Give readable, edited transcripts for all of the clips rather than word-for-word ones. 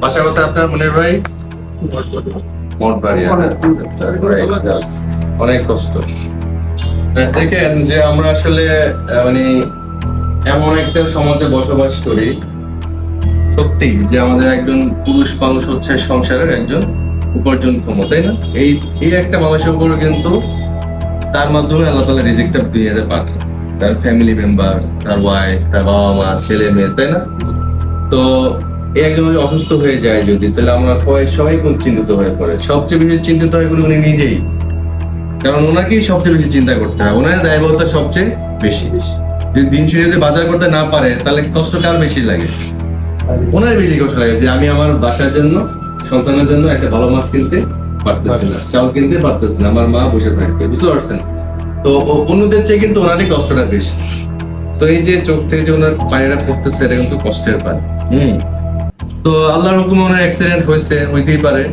বাসা কথা আপনার মনের ভাই মঠবাড়িয়া। অনেক কষ্ট। দেখেন যে আমরা আসলে মানে এমন একটা সমাজে বসবাস করি, সত্যি যে আমাদের একজন পুরুষ মানুষ হচ্ছে সংসারের একজন উপার্জনক্ষম, তাই না? এই এই একটা মানুষের উপর কিন্তু তার মাধ্যমে আল্লাহ তাআলা রিজিকটা দুনিয়াতে পাঠায়, তার ফ্যামিলি মেম্বার, তার ওয়াইফ, তার বাবা মা, ছেলে মেয়ে, তাই না? তো এই একজন যদি অসুস্থ হয়ে যায় যদি, তাহলে আমরা সবাই খুব চিন্তিত হয়ে পড়ে। সবচেয়ে বেশি চিন্তিত হয়ে পড়ে উনি নিজেই, কারণ ওনাকেই সবচেয়ে বেশি চিন্তা করতে হয়, ওনার দায়বদ্ধতা সবচেয়ে বেশি। যদি দিন শেষে যদি বাজার করতে না পারে, তাহলে কষ্ট কার বেশি লাগে? ওনার বেশি কষ্ট লাগে যে আমি আমার বাসার জন্য, সন্তানের জন্য একটা ভালো মাছ কিনতে পারতেছি না, চাল কিনতে পারতেছি না, আমার মা বসে থাকবে, বুঝতে পারছেন? তো অন্যদের চেয়ে কিন্তু ওনারই কষ্টটা বেশি। তো এই যে চোখ থেকে যে ওনার পানিটা পড়তেছে, এটা কিন্তু কষ্টের পানি। তো আল্লাহর হুকুমে ওনার অ্যাক্সিডেন্ট হয়েছে, হইতেই পারে,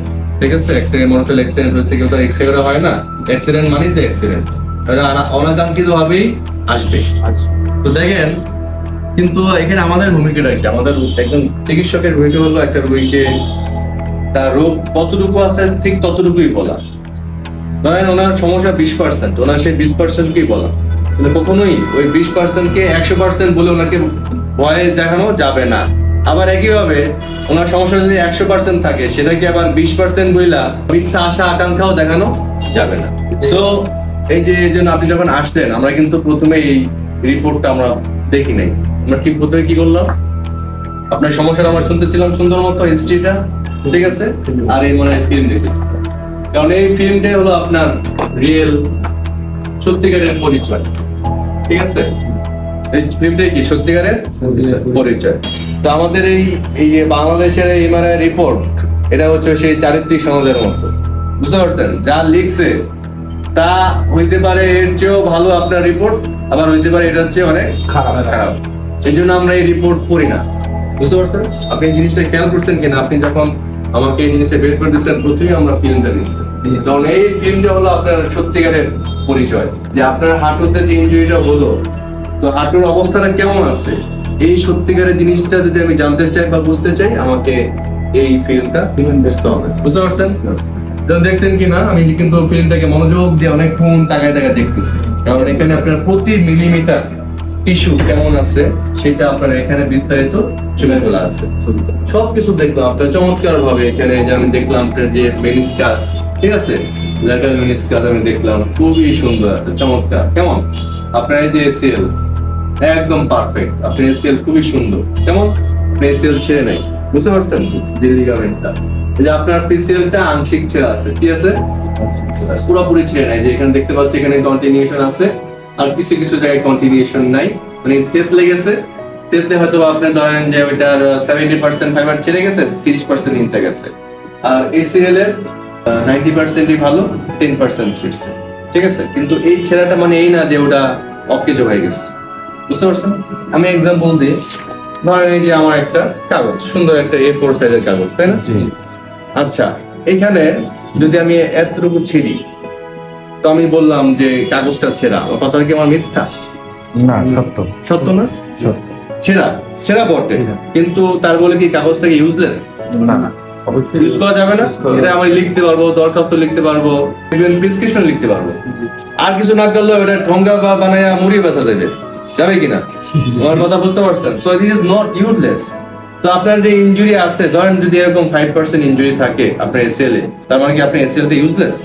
ঠিক আছে? একটা মোটরসাইকেল অ্যাক্সিডেন্ট হয়েছে, কেউ তো ইচ্ছে করে হয় না। অ্যাক্সিডেন্ট মানেই তো অ্যাক্সিডেন্ট, এটা অনাকাঙ্ক্ষিত ভাবেই আসবে। তো দেখেন, কিন্তু এখানে আমাদের ভূমিকাটা কি? আমাদের একজন চিকিৎসকের ভূমিকা হলো একটা রোগীকে তার রোগ কতটুকু আছে ঠিক ততটুকুই বলা। ধরেন ওনার সমস্যা 20%, ওনার সেই 20%কেই বলা, কিন্তু কখনোই ওই 20%কে 100% বলে ওনাকে ভয় দেখানো যাবে না। আবার একইভাবে ওনার সমস্যা যদি 100% থাকে, সেটাকে আবার 20% বইলা মিথ্যা আশা আকাঙ্ক্ষাও দেখানো যাবে না। সো এই যে এই জন্য আপনি যখন আসলেন, আমরা কিন্তু প্রথমে এই রিপোর্টটা আমরা দেখি নাই। আমরা ঠিক প্রথমে কি করলাম, আপনার সমস্যাটা আমরা শুনতেছিলাম সুন্দর মতো হিস্ট্রিটা, ঠিক আছে? আর এই মনে ফিল্ম দেখি, কারণ এই ফিল্মটাই হলো আপনার রিয়েল সত্যিকারের পরিচয়, ঠিক আছে? এই ফিল্মটাই কি সত্যিকারের পরিচয়। তো আমাদের এই বাংলাদেশের এই এমআরআই রিপোর্ট, এটা হচ্ছে সেই চারিত্রিক সমাজের মতো, বুঝতে পারছেন? যা লিখছে তা হইতে পারে এর চেয়েও ভালো আপনার রিপোর্ট, আবার হইতে পারে এটা হচ্ছে অনেক খারাপ। এই জন্য আমরা এই রিপোর্ট পড়ি না, বুঝতে পারছেন? আপনি এই জিনিসটা খেয়াল করছেন কিনা? আপনি যখন আমাকে এই জিনিসটা বের করে দিচ্ছেন, প্রথমেই আমরা ফিল্মটা নিচ্ছি, কারণ এই ফিল্মটা হলো আপনার সত্যিকারের পরিচয়। যে আপনার হাঁটুতে যে ইনজুরিটা হলো, তো হাঁটুর অবস্থাটা কেমন আছে, এই সত্যিকারের জিনিসটা যদি আমি জানতে চাই বা বুঝতে চাই, আমাকে এই ফিল্মটা বুঝতে হবে, বুঝতে পারছেন? দেখছেন কিনা, আমি কিন্তু ফিল্মটাকে মনোযোগ দিয়ে অনেকক্ষণ তাকায় দেখতেছি, কারণ এখানে আপনার প্রতি মিলিমিটার টিস্যু কেমন আছে সেটা আপনার এখানে বিস্তারিত চলে তোলা আছে। সবকিছু দেখলাম আপনার চমৎকার ভাবে। এখানে যে আমি দেখলাম আপনার যে মেনিসকাস, ঠিক আছে, ল্যাটারাল মেনিসকাস আমি দেখলাম, খুবই সুন্দর আছে, চমৎকার। কেমন আপনার এই যে এসিএল, একদম পারফেক্ট। আপনার এসিএল খুবই সুন্দর। কেমন আপনি এসিএল ছেড়ে নাই, বুঝতে পারছেন? যে লিগামেন্টটা, এই যে আপনার পিসিএলটা আংশিক ছেড়ে আছে, কি আছে? পুরোপুরি ছেড়ে নাই। যে এখানে দেখতে পাচ্ছি এখানে কন্টিনিউশন আছে, আর কিছু কিছু জায়গায় কন্টিনিউশন নাই, মানে তেতলে গেছে। তেতলে হয়তো আপনি ধরেন যে ওইটার 70% ফাইবার ছেড়ে গেছে, 30% ইনটেক আছে। আর এসিএল এর 90%ই ভালো, 10% ছিড়ছে, ঠিক আছে? কিন্তু এই ছেঁড়াটা মানে এই না যে ওটা অকেজো হয়ে গেছে, বুঝতে পারছেন? আমি এক্সাম্পল দিই, ধরেন এই যে আমার একটা কাগজ, সুন্দর একটা A4 সাইজের কাগজ, তাই না? আচ্ছা, এখানে যদি আমি এতটুকু ছিঁড়ি, তো আমি বললাম যে কাগজটা ছেঁড়া, আমার কথা কি আমার মিথ্যা? না, সত্য। সত্য না? সত্য। ছেঁড়া বটে, কিন্তু তার বলে কি কাগজটাকে ইউজলেস? না, ইউজ করা যাবে না। এটা আমি লিখতে পারবো, দরখাস্ত লিখতে পারবো, ইভেন প্রেসক্রিপশন লিখতে পারবো। আর কিছু না করলেও এটা ঠোঙ্গা বা বানায়া মুড়ি বেচা যাবে কিনা? আমার কথা বুঝতে পারছেন? So this is not useless. তো আপনার যে ইনজুরি আছে, ধরেন যদি এরকম 5% ইনজুরি থাকে আপনার এসিএল এ, তার মানে কি আপনার এসিএল টা ইউজলেস?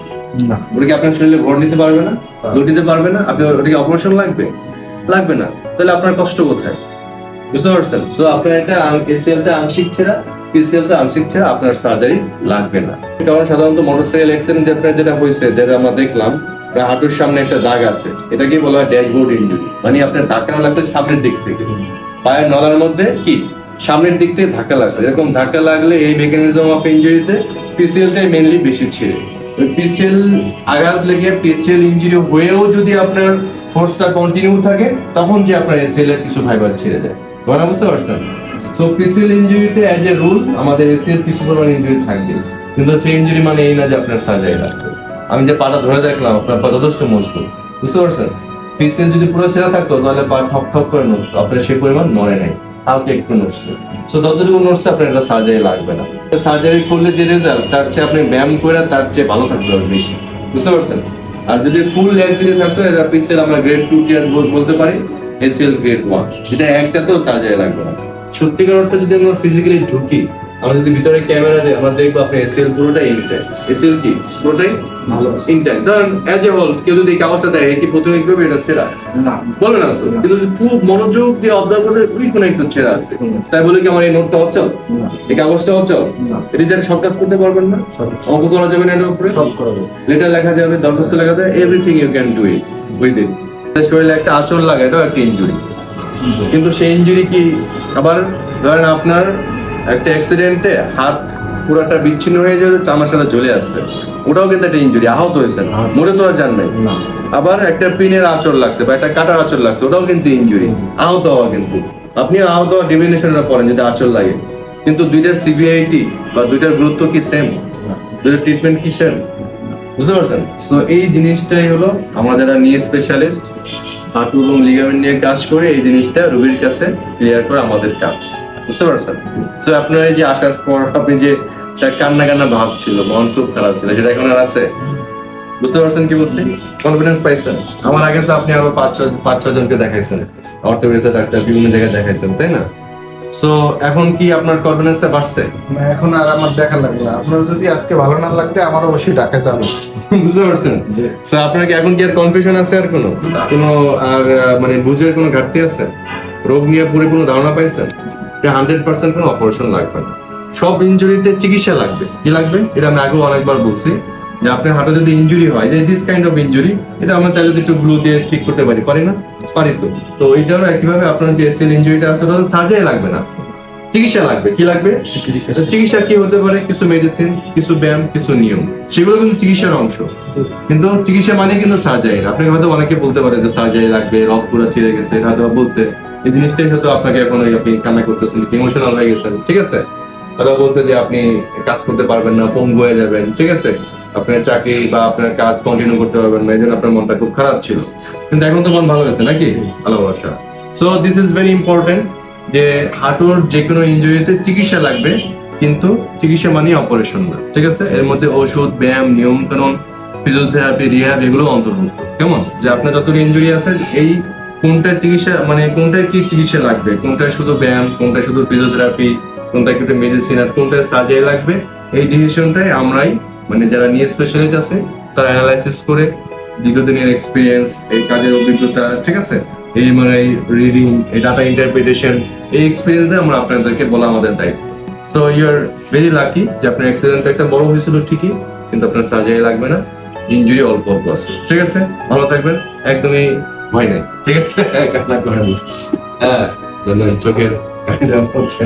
না। ওটা কি আপনার শরীরে ভর নিতে পারবে না, লোড নিতে পারবে না? আপনি ওটাকে অপারেশন লাগবে? লাগবে না। তাহলে আপনার কষ্ট কোথায়, বুঝতে পারছেন? সো আপনার এটা এসিএল টা আংশিক ছেঁড়া, পিসিএল টা আংশিক ছেঁড়া, আপনার সার্জারি লাগবে না। কারণ সাধারণত মোটরসাইকেল অ্যাক্সিডেন্ট যেটা হয়েছে, যেটা আমরা দেখলাম, হাঁটুর সামনে একটা দাগ আছে, এটাকে বলা হয় ড্যাশবোর্ড ইনজুরি। মানে আপনার ধাক্কা লাগছে সামনের দিক থেকে, পায়ের নলার মধ্যে কি সামনের দিক থেকে ধাক্কা লাগছে। এরকম ধাক্কা লাগলে এই মেকানিজম অফ ইনজুরিতে পিসিএল টাই মেইনলি বেশি ছিঁড়ে। ওই পিসিএল আঘাত লেগে পিসিএল ইনজুরি হয়েও যদি আপনার ফোর্সটা কন্টিনিউ থাকে, তখন যে আপনার এসিএল এর কিছু ফাইবার ছিঁড়ে যায়। কথা বুঝতে পারছেন? সো পিসিএল ইনজুরিতে অ্যাজ এ রুল আমাদের এসিএল কিছু পরিমাণ ইনজুরি থাকবে, কিন্তু সেই ইনজুরি মানে এই না যে আপনার সার্জারি লাগবে। আমি যে পাটা ধরে দেখলাম, আপনার পা যথেষ্ট মজবুত, বুঝতে পারছেন? পিসিএল যদি পুরো ছেঁড়া থাকতো, তাহলে পা ঠক ঠক করে নড়তো, আপনার সেই পরিমাণ নড়ে নাই। হালকা একটু নড়ছে, সো যতটুকু নড়ছে আপনার এটা সার্জারি লাগবে না। সার্জারি করলে যে রেজাল্ট, তার চেয়ে আপনি ব্যায়াম করে তার চেয়ে ভালো থাকতে হবে বেশি, বুঝতে পারছেন? আর যদি ফুল অ্যাক্সিডেন্ট থাকতো, এটা পিসেল আমরা গ্রেড 2 টিয়ার বলতে পারি, এসিএল গ্রেড 1, যেটা একটাতেও সার্জারি লাগবে না। সত্যিকার অর্থে যদি আমরা ফিজিক্যালি ঢুকি, আমরা যদি ভিতরে ক্যামেরা দেই, আমরা দেখবো আপনি এসিএল পুরোটাই ইনট্যাক্ট। এসিএল কি পুরোটাই ভালো ইনট্যাক্ট। ধরেন এজ এ হোল কেউ যদি এই কাগজটা দেয়, কি প্রথমে দেখবে এটা ছেঁড়া? না, বলে না তো, কিন্তু যদি খুব মনোযোগ দিয়ে অবজার্ভ করলে ওই কোনো একটু ছেঁড়া আছে, তাই বলে কি আমার এই নোটটা অচল, না, এই কাগজটা অচল? না, এটা দিয়ে সব কাজ করতে পারবেন না, সব অঙ্ক করা যাবে না এটার উপরে, সব করা যাবে। লেটার লেখা যাবে, দরখাস্ত লেখা যাবে, everything you can do it with it. শরীরে একটা আঁচড় লাগে, এটাও একটা ইনজুরি। কিন্তু সেই ইনজুরি কি, আবার ধরেন আপনার একটা অ্যাক্সিডেন্টে হাত পুরাটা বিচ্ছিন্ন হয়ে যাবে, চামার সাথে ঝুলে আসছে, ওটাও কিন্তু একটা ইনজুরি, আহত হয়েছেন, মরে তো আর যান নাই। না, আবার একটা পিনের আঁচড় লাগছে বা একটা কাটার আঁচড় লাগছে, ওটাও কিন্তু ইনজুরি, আহত হওয়া। কিন্তু আপনি আহত হওয়া ডিফিনিশনটা পড়েন যদি আঁচড় লাগে, কিন্তু দুইটার সিভিআইটি বা দুইটার গুরুত্ব কি সেম? দুইটার ট্রিটমেন্ট কি সেম? বুঝতে পারছেন? তো এই জিনিসটাই হলো আমরা যারা নিয়ে স্পেশালিস্ট, হাঁটু এবং লিগামেন্ট নিয়ে কাজ করে, এই জিনিসটা রোগীর কাছে ক্লিয়ার করা আমাদের কাজ, বুঝতে পারছেন? তো আপনার এই যে আসার পর আপনি যে একটা কান্না কান্না ভাব ছিল, মন খুব খারাপ ছিল, সেটা এখন আর আছে? বুঝতে পারছেন কি বলছি? কনফিডেন্স পাইছেন? আমার আগে তো আপনি আরো 5-6 জনকে দেখাইছেন, অর্থোপেডিক্স ডাক্তার বিভিন্ন জায়গায় দেখাইছেন, তাই না? সো এখন কি আপনার কনফিডেন্সটা বাড়ছে? না, এখন আর আমার দেখা লাগবে না। আপনার যদি আজকে ভালো না লাগবে, আমার অবশ্যই ঢাকা যাবে। বুঝতে পারছেন? জি। সো আপনার কি এখন কি আর কনফিউশন আছে আর কোনো আর মানে বুঝের কোনো ঘাটতি আছে? রোগ নিয়ে পরিপূর্ণ ধারণা পাইছেন? 100% কোনো অপারেশন লাগবে না। সব ইনজুরিতে চিকিৎসা লাগবে। কি লাগবে? এটা আমি আগেও অনেকবার বলছি, যে আপনার হাঁটু যদি ইনজুরি হয়, যে দিস কাইন্ড অফ ইনজুরি, এটা আমরা চাইলে একটু গ্লু দিয়ে ঠিক করতে পারি না? পারি তো। তো এইটারও একইভাবে আপনার যে এসিএল ইনজুরিটা আছে, ওটা সার্জারি লাগবে না, চিকিৎসা লাগবে। কি লাগবে? চিকিৎসা কি হতে পারে? কিছু মেডিসিন, কিছু ব্যায়াম, কিছু নিয়ম, সেগুলো কিন্তু চিকিৎসার অংশ। কিন্তু চিকিৎসা মানে কিন্তু সার্জারি না। আপনাকে হয়তো অনেকে বলতে পারে যে সার্জারি লাগবে, রক্ত পুরো ছিঁড়ে গেছে, এটা হয়তো বলছে, এই জিনিসটাই হয়তো আপনাকে এখন আপনি কান্না করতেছেন, ইমোশনাল হয়ে গেছেন, ঠিক আছে? হয়তো বলতে যে আপনি কাজ করতে পারবেন না, পঙ্গু হয়ে যাবেন, ঠিক আছে? আপনার চাকরি বা আপনার কাজ কন্টিনিউ করতে পারবেন না, এই জন্য আপনার মনটা খুব খারাপ ছিল। কিন্তু এখন তো মন ভালো গেছে নাকি? ভালোবাসা। So this is very important, যে হাঁটুর যে কোনো ইনজুরিতে চিকিৎসা লাগবে, কিন্তু চিকিৎসা মানে অপারেশন না, ঠিক আছে? এর মধ্যে ওষুধ, ব্যায়াম, নিয়ম কানুন, ফিজিওথেরাপি, রিহ্যাব, এগুলো অন্তর্ভুক্ত। কেমন? যে আপনার যত ইনজুরি আছে, এই কোনটা চিকিৎসা মানে কোনটায় কি চিকিৎসা লাগবে, কোনটায় শুধু ব্যায়াম, কোনটায় শুধু ফিজিওথেরাপি, কোনটায় একটু মেডিসিন, আর কোনটায় সার্জারি লাগবে, এই ডিসিশনটাই আমরাই মানে যারা নিয়ে স্পেশালিস্ট আছে তারা অ্যানালাইসিস করে, দীর্ঘদিনের এক্সপিরিয়েন্স, এই কাজের অভিজ্ঞতা, ঠিক আছে, এই মানে রিডিং, এই ডাটা ইন্টারপ্রিটেশন, এই এক্সপিরিয়েন্স দিয়ে আমরা আপনাদেরকে বলা আমাদের দায়িত্ব। So you are very lucky যে আপনার অ্যাক্সিডেন্ট একটা বড় হয়েছিল ঠিকই, কিন্তু আপনার সার্জারি লাগবে না, ইনজুরি অল্প অল্প আছে, ঠিক আছে? ভালো থাকবেন, একদমই ভয় নেই, ঠিক আছে? কান্না করেন না। হ্যাঁ, চোখের হচ্ছে